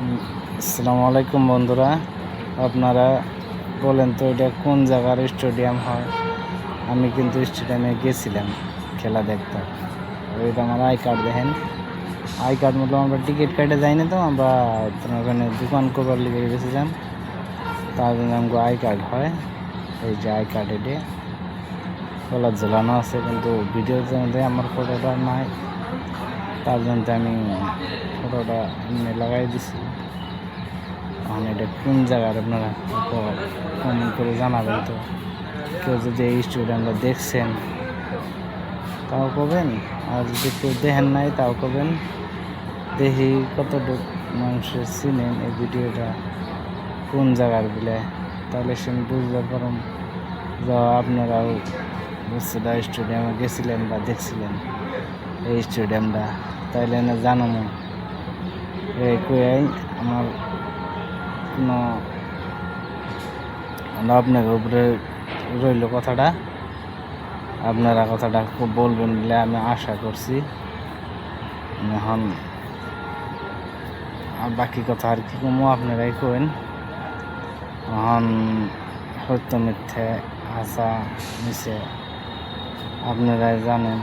আসসালামু আলাইকুম বন্ধুরা, আপনারা বলেন তো এটা কোন জায়গার স্টেডিয়াম হয়? আমি কিন্তু স্টেডিয়ামে গেছিলাম খেলা দেখতে। ওইটা আমার আই কার্ড দেখেন, আই কার্ড মতো আমরা টিকিট কেটে যাই না, তো আমরা ওখানে দোকান করবার লিগে গেছিলাম, তার জন্য আমাকে আই কার্ড হয়। এই যে আই কার্ড, এটা গলা ঝোলানো আছে, কিন্তু ভিডিওর মধ্যে আমার ফটোটা নাই, তার জন্য আমি ফটোটা এমনি লাগাই দিছি। এখন এটা কোন জায়গার আপনারা কমেন্ট করে জানাবেন। তো কেউ যদি এই স্টেডিয়ামটা দেখছেন তাও করবেন, আর যদি কেউ দেখেন নাই তাও করবেন। দেখি কতটুকু মানুষের চিনেন এই ভিডিওটা কোন জায়গার বলে, তাহলে সে বুঝতে পারেন যে আপনারাও বুঝছিলা স্টেডিয়ামে গেছিলেন বা দেখছিলেন এই স্টেডিয়ামটা, তাইলে না জানানো এই কই আমার কোনো আপনার উপরে রইল কথাটা। আপনারা কথাটা খুব বলবেন বলে আমি আশা করছি। এখন আর বাকি কথা আর কি কমো, আপনারাই কইন। এখন সত্য মিথ্যে হাসা মিশে আপনারাই জানেন।